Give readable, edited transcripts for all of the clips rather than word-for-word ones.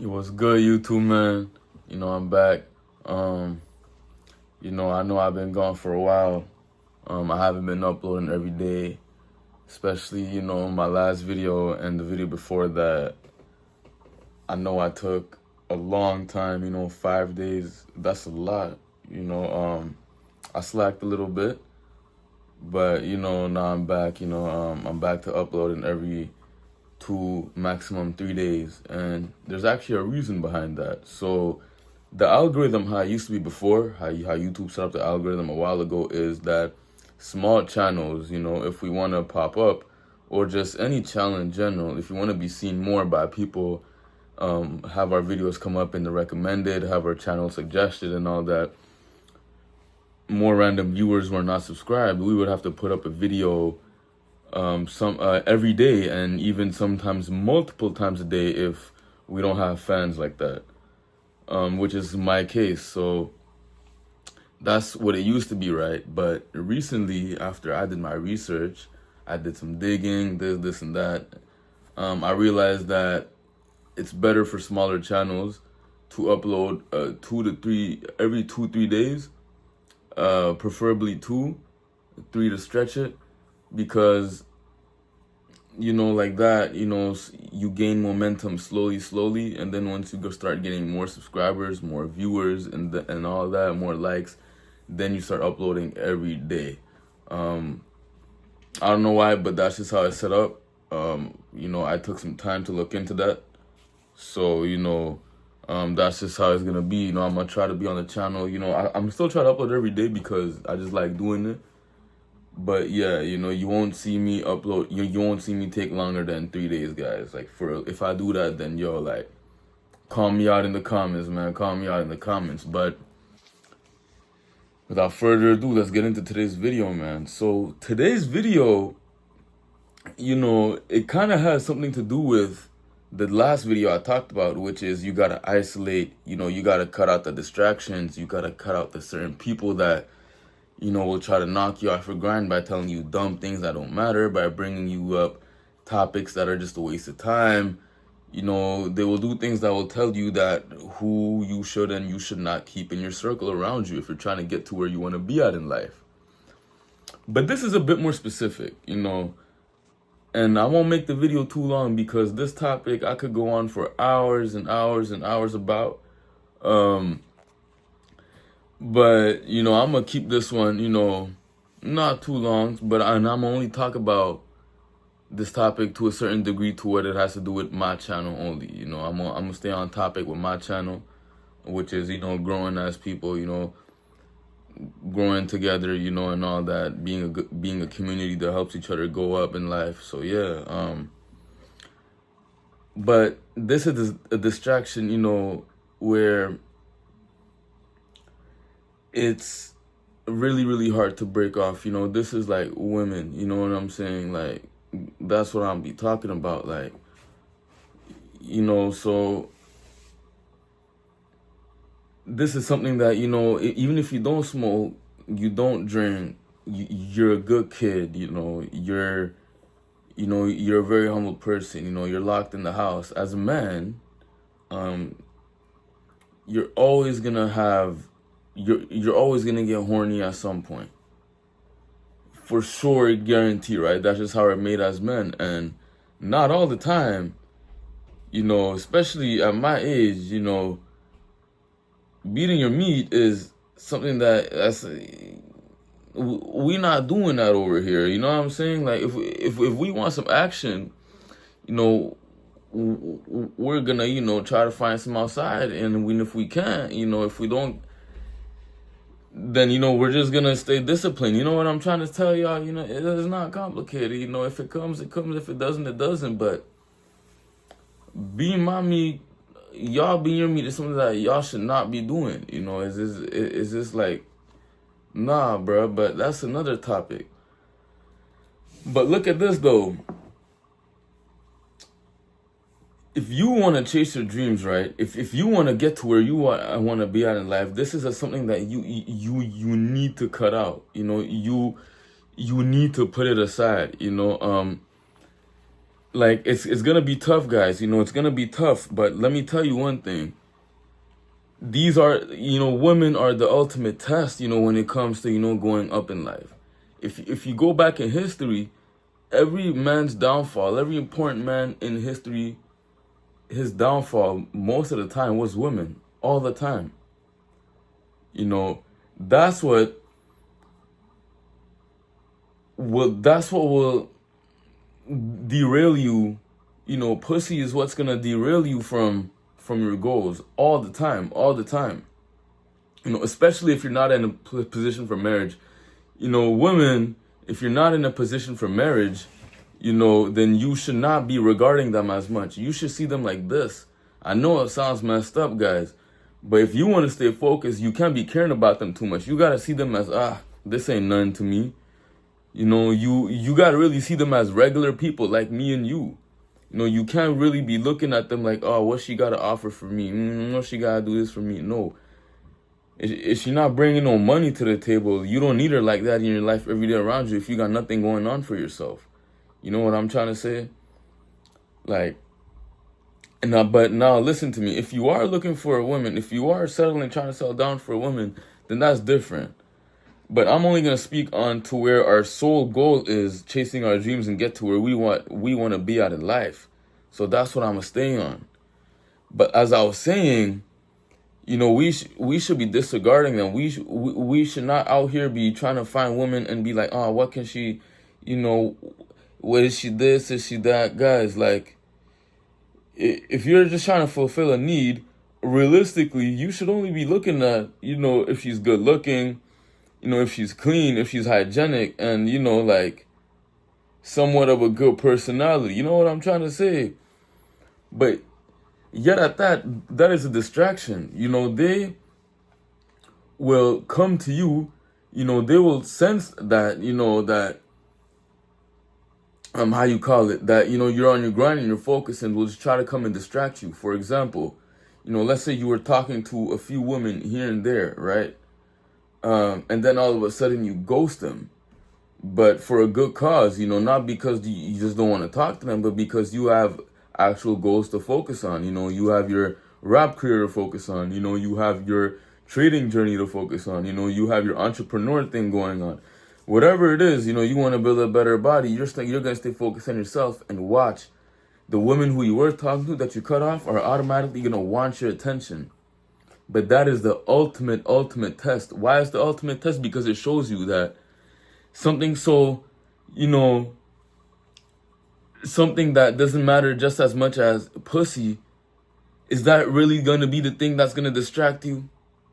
It was good, YouTube, man. I'm back. Um, I know I've been gone for a while. I haven't been uploading every day, especially, my last video and the video before that. I know I took a long time, 5 days. That's a lot. I slacked a little bit, but, now I'm back. I'm back to uploading every 2, maximum 3 days. And there's actually a reason behind that. So, the algorithm, how it used to be before, how YouTube set up the algorithm a while ago, is that small channels, if we want to pop up, or just any channel in general, if we want to be seen more by people, have our videos come up in the recommended, have our channel suggested and all that, more random viewers who are not subscribed, we would have to put up a video every day, and even sometimes multiple times a day if we don't have fans like that. Which is my case. So that's what it used to be, right? But recently, after I did my research, I did some digging, this and that. I realized that it's better for smaller channels to upload 2 to 3 every 2-3 days, preferably 2-3 to stretch it, because like that, you gain momentum slowly, and then once you go start getting more subscribers, more viewers, and all that, more likes, then you start uploading every day. I don't know why, but that's just how it's set up. I took some time to look into that, so that's just how it's gonna be. I'm gonna try to be on the channel. I'm still trying to upload every day because I just like doing it. But yeah, you won't see me upload. You won't see me take longer than 3 days, guys. Like, if I do that, then like, call me out in the comments, man. Call me out in the comments. But without further ado, let's get into today's video, man. So today's video, it kind of has something to do with the last video I talked about, which is you gotta isolate. You gotta cut out the distractions. You gotta cut out the certain people that will try to knock you off your grind by telling you dumb things that don't matter, by bringing you up topics that are just a waste of time. They will do things that will tell you that who you should and you should not keep in your circle around you if you're trying to get to where you want to be at in life. But this is a bit more specific, and I won't make the video too long because this topic I could go on for hours and hours and hours about. But, I'm going to keep this one, not too long, and I'm only talk about this topic to a certain degree to what it has to do with my channel only. I'm going to stay on topic with my channel, which is, growing as people, growing together, and all that, being a community that helps each other go up in life. So, yeah. But this is a distraction, where it's really, really hard to break off. This is like women, you know what I'm saying? Like, that's what I'll be talking about. Like, so this is something that, even if you don't smoke, you don't drink, you're a good kid, you're a very humble person, you're locked in the house. As a man, you're always gonna have you're always gonna get horny at some point. For sure, guarantee, right? That's just how we're made as men. And not all the time, especially at my age, beating your meat is something that's we not doing that over here. You know what I'm saying? Like, if we want some action, we're gonna, try to find some outside. And if we can't, if we don't, then, we're just gonna stay disciplined. You know what I'm trying to tell y'all? It is not complicated. If it comes, it comes. If it doesn't, it doesn't. But being my meat, y'all being your meat is something that y'all should not be doing. Is this like, nah, bro? But that's another topic. But look at this, though. If you want to chase your dreams, right? If you want to get to where you want to be at in life, this is something that you need to cut out. You need to put it aside. like it's gonna be tough, guys. You know, it's gonna be tough. But let me tell you one thing. These are, women are the ultimate test, when it comes to, going up in life. If you go back in history, every man's downfall, every important man in history, his downfall most of the time was women, all the time. That's what will derail you. Pussy is what's gonna derail you from your goals all the time, all the time. Especially if you're not in a position for marriage. Women, if you're not in a position for marriage, then you should not be regarding them as much. You should see them like this. I know it sounds messed up, guys, but if you want to stay focused, you can't be caring about them too much. You got to see them as, this ain't nothing to me. You got to really see them as regular people like me and you. You can't really be looking at them like, oh, what she got to offer for me? What she got to do this for me? No. If she not bringing no money to the table, you don't need her like that in your life every day around you if you got nothing going on for yourself. You know what I'm trying to say? Like, but now listen to me. If you are looking for a woman, if you are settling, trying to settle down for a woman, then that's different. But I'm only going to speak on to where our sole goal is chasing our dreams and get to where we want to be at in life. So that's what I'm going to stay on. But as I was saying, we should be disregarding them. We should not out here be trying to find women and be like, oh, what can she, what is she this, is she that? Guys, like, if you're just trying to fulfill a need, realistically, you should only be looking at, if she's good looking, if she's clean, if she's hygienic, and, like, somewhat of a good personality. You know what I'm trying to say? But yet at that is a distraction. They will come to you, they will sense that, that, how you call it, that, you're on your grind and you're focused, and will just try to come and distract you. For example, let's say you were talking to a few women here and there, right? And then all of a sudden you ghost them, but for a good cause, not because you just don't want to talk to them, but because you have actual goals to focus on. You have your rap career to focus on. You have your trading journey to focus on. You have your entrepreneur thing going on. Whatever it is, you want to build a better body, you're going to stay focused on yourself and watch. The women who you were talking to that you cut off are automatically going to want your attention. But that is the ultimate test. Why is the ultimate test? Because it shows you that something so, something that doesn't matter just as much as pussy, is that really going to be the thing that's going to distract you?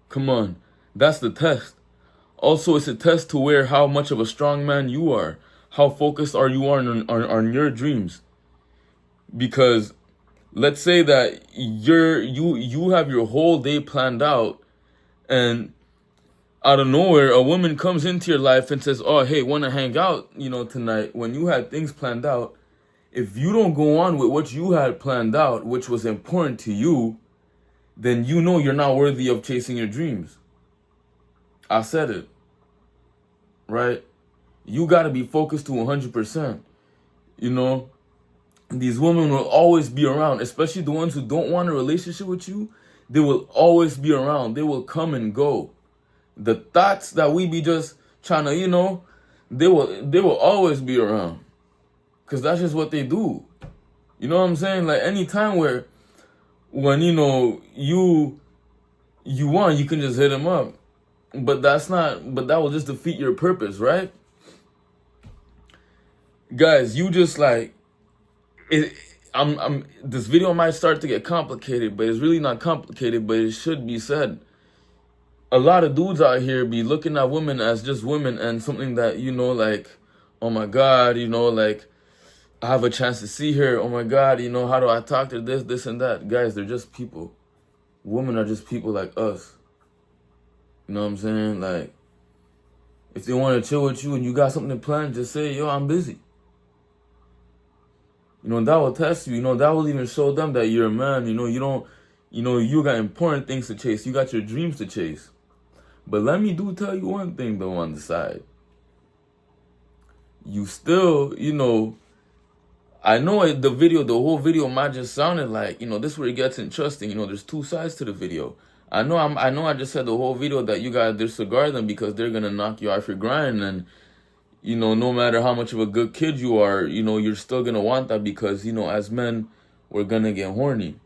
Come on. That's the test. Also, it's a test to where how much of a strong man you are. How focused are you on your dreams? Because let's say that you have your whole day planned out, and out of nowhere a woman comes into your life and says, oh, hey, want to hang out, tonight, when you had things planned out. If you don't go on with what you had planned out, which was important to you, then you're not worthy of chasing your dreams. I said it. Right? You got to be focused to 100%. These women will always be around, especially the ones who don't want a relationship with you. They will always be around. They will come and go. The thoughts that we be just trying to, they will always be around. Because that's just what they do. You know what I'm saying? Like, any time when, you want, you can just hit them up. But that will just defeat your purpose, right? Guys, you just like, this video might start to get complicated, but it's really not complicated, but it should be said. A lot of dudes out here be looking at women as just women and something that, like, oh my God, like, I have a chance to see her. Oh my God, how do I talk to this and that? Guys, they're just people. Women are just people like us. You know what I'm saying? Like, if they want to chill with you and you got something planned, just say, yo, I'm busy. That will test you. That will even show them that you're a man. You got important things to chase. You got your dreams to chase. But let me tell you one thing, though, on the side. You still, I know the whole video might just sounded like, this is where it gets interesting. There's two sides to the video. I know I just said the whole video that you gotta disregard them because they're gonna knock you off your grind, and no matter how much of a good kid you are, you're still gonna want that because, as men, we're gonna get horny.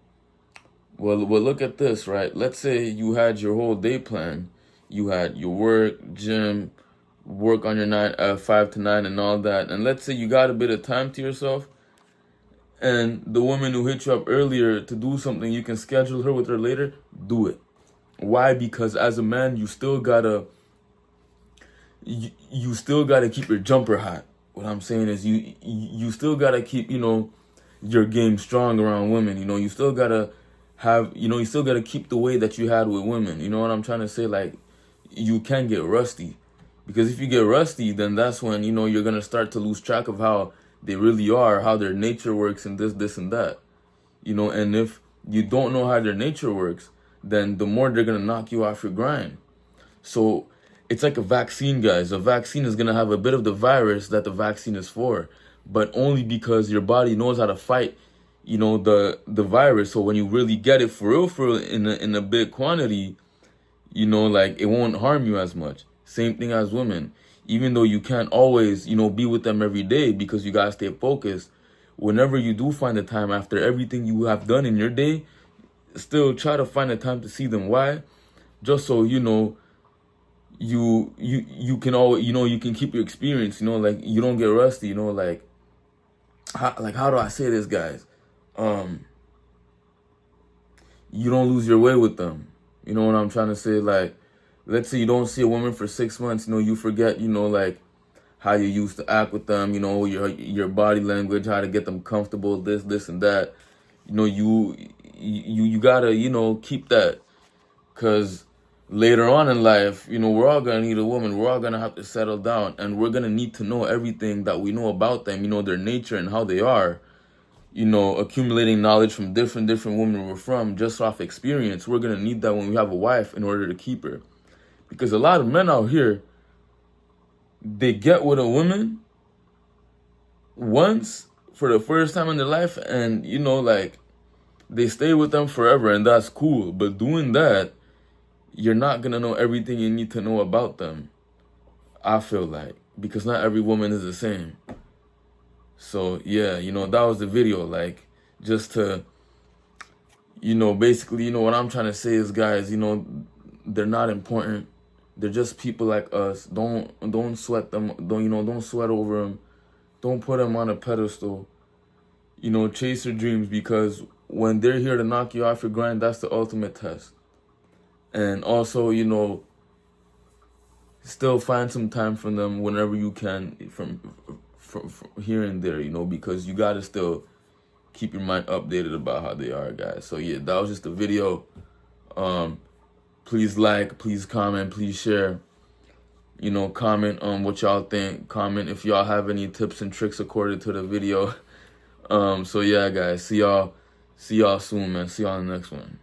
Well, look at this, right? Let's say you had your whole day plan. You had your work, gym, work on your 5 to 9 and all that. And let's say you got a bit of time to yourself, and the woman who hit you up earlier to do something, you can schedule her with her later, do it. Why? Because as a man, you still gotta keep your jumper hot. What I'm saying is you still gotta keep, your game strong around women. You still gotta you still gotta keep the way that you had with women. You know what I'm trying to say? Like, you can get rusty. Because if you get rusty, then that's when, you're gonna start to lose track of how they really are, how their nature works, and this, and that. And if you don't know how their nature works, then the more they're gonna knock you off your grind. So it's like a vaccine, guys. A vaccine is gonna have a bit of the virus that the vaccine is for, but only because your body knows how to fight, the virus. So when you really get it for real, in a big quantity, like, it won't harm you as much. Same thing as women. Even though you can't always, be with them every day because you gotta stay focused, whenever you do find the time after everything you have done in your day, still try to find the time to see them. Why? Just so, you can always, you can keep your experience, like, you don't get rusty, like, how do I say this, guys? You don't lose your way with them. You know what I'm trying to say? Like, let's say you don't see a woman for 6 months, you forget, like, how you used to act with them, your body language, how to get them comfortable, this and that. You gotta, keep that. Because later on in life, we're all gonna need a woman. We're all gonna have to settle down, and we're gonna need to know everything that we know about them, their nature and how they are. Accumulating knowledge from different women we're from just off experience. We're gonna need that when we have a wife in order to keep her. Because a lot of men out here, they get with a woman once for the first time in their life, and like, they stay with them forever, and that's cool. But doing that, you're not gonna know everything you need to know about them, I feel like, because not every woman is the same. So yeah, that was the video. Like, just to, basically, what I'm trying to say is, guys, they're not important. They're just people like us. Don't sweat them. Don't sweat over them. Don't put them on a pedestal. Chase your dreams, because when they're here to knock you off your grind, that's the ultimate test. And also, still find some time from them whenever you can, from here and there, because you gotta still keep your mind updated about how they are, guys. So yeah, that was just a video. Please like, please comment, please share. Comment on what y'all think. Comment if y'all have any tips and tricks according to the video. So yeah, guys, see y'all soon, man. See y'all in the next one.